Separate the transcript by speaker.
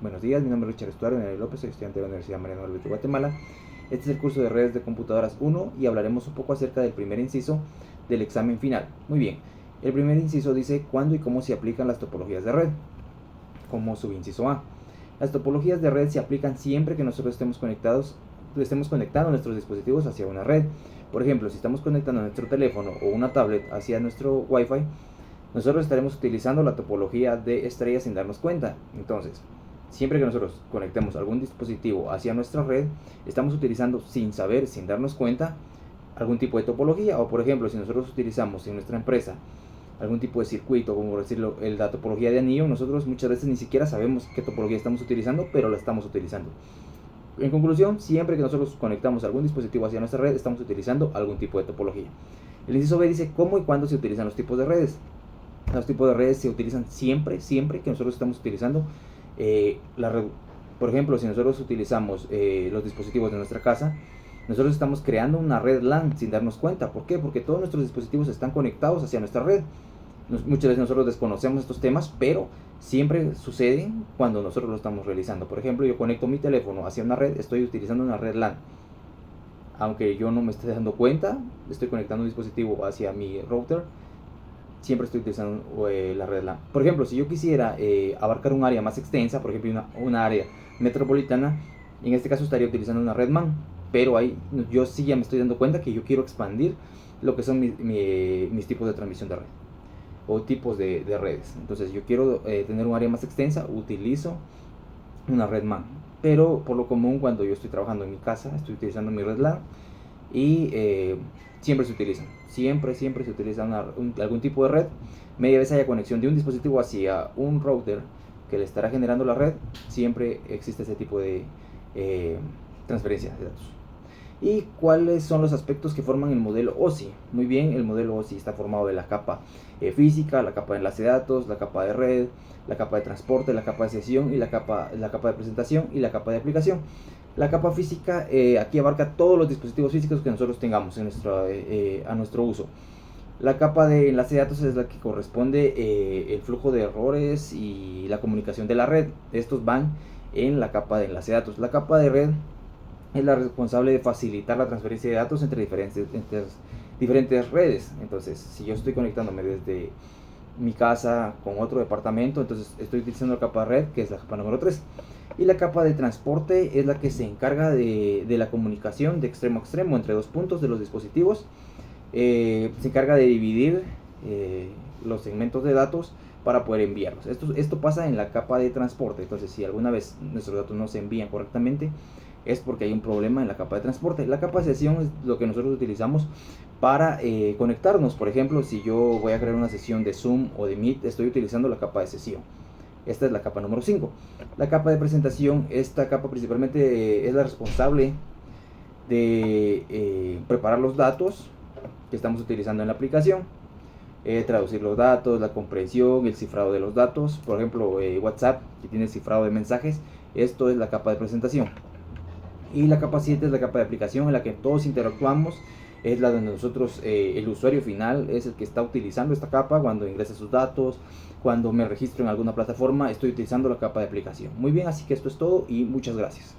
Speaker 1: Buenos días, mi nombre es Richard Estuario Nery López, soy estudiante de la Universidad Mariano Alberto de Guatemala. Este es el curso de redes de computadoras 1 y hablaremos un poco acerca del primer inciso del examen final. Muy bien, el primer inciso dice cuándo y cómo se aplican las topologías de red, como subinciso A. Las topologías de red se aplican siempre que nosotros estemos conectando nuestros dispositivos hacia una red. Por ejemplo, si estamos conectando nuestro teléfono o una tablet hacia nuestro Wi-Fi, nosotros estaremos utilizando la topología de estrella sin darnos cuenta. Entonces, siempre que nosotros conectemos algún dispositivo hacia nuestra red, estamos utilizando sin saber, sin darnos cuenta, algún tipo de topología. O por ejemplo, si nosotros utilizamos en nuestra empresa algún tipo de circuito, como por decirlo, la topología de anillo, nosotros muchas veces ni siquiera sabemos qué topología estamos utilizando, pero la estamos utilizando. En conclusión, siempre que nosotros conectamos algún dispositivo hacia nuestra red, estamos utilizando algún tipo de topología. El inciso B dice cómo y cuándo se utilizan los tipos de redes. Los tipos de redes se utilizan siempre que nosotros estamos utilizando la red. Por ejemplo, si nosotros utilizamos los dispositivos de nuestra casa, nosotros estamos creando una red LAN sin darnos cuenta. ¿Por qué? Porque todos nuestros dispositivos están conectados hacia nuestra red. Muchas veces nosotros desconocemos estos temas, pero siempre sucede cuando nosotros lo estamos realizando. Por ejemplo, yo conecto mi teléfono hacia una red, estoy utilizando una red LAN. Aunque yo no me esté dando cuenta, estoy conectando un dispositivo hacia mi router, siempre estoy utilizando la red LAN. Por ejemplo, si yo quisiera abarcar un área más extensa, por ejemplo una área metropolitana, en este caso estaría utilizando una red MAN, pero ahí yo sí ya me estoy dando cuenta que yo quiero expandir lo que son mis tipos de transmisión de red o tipos de redes. Entonces yo quiero tener un área más extensa, utilizo una red MAN, pero por lo común cuando yo estoy trabajando en mi casa estoy utilizando mi red LAN y siempre se utiliza algún tipo de red. Media vez haya conexión de un dispositivo hacia un router que le estará generando la red, siempre existe ese tipo de transferencia de datos. ¿Y cuáles son los aspectos que forman el modelo OSI? Muy bien, el modelo OSI está formado de la capa física, la capa de enlace de datos, la capa de red, la capa de transporte, la capa de sesión y la capa de presentación y la capa de aplicación. La capa física aquí abarca todos los dispositivos físicos que nosotros tengamos a nuestro uso. La capa de enlace de datos es la que corresponde el flujo de errores y la comunicación de la red. Estos van en la capa de enlace de datos. La capa de red es la responsable de facilitar la transferencia de datos entre diferentes redes. Entonces, si yo estoy conectándome desde mi casa con otro departamento, entonces estoy utilizando la capa de red, que es la capa número 3. Y la capa de transporte es la que se encarga de la comunicación de extremo a extremo entre dos puntos de los dispositivos. Se encarga de dividir los segmentos de datos para poder enviarlos. Esto pasa en la capa de transporte. Entonces, si alguna vez nuestros datos no se envían correctamente, es porque hay un problema en la capa de transporte. La capa de sesión es lo que nosotros utilizamos para conectarnos. Por ejemplo, si yo voy a crear una sesión de Zoom o de Meet, estoy utilizando la capa de sesión. Esta es la capa número 5. La capa de presentación, esta capa principalmente es la responsable de preparar los datos que estamos utilizando en la aplicación, traducir los datos, la comprensión, el cifrado de los datos. Por ejemplo, WhatsApp, que tiene cifrado de mensajes, esto es la capa de presentación. Y la capa 7 es la capa de aplicación en la que todos interactuamos. Es la donde nosotros, el usuario final es el que está utilizando esta capa cuando ingresa sus datos, cuando me registro en alguna plataforma, estoy utilizando la capa de aplicación. Muy bien, así que esto es todo y muchas gracias.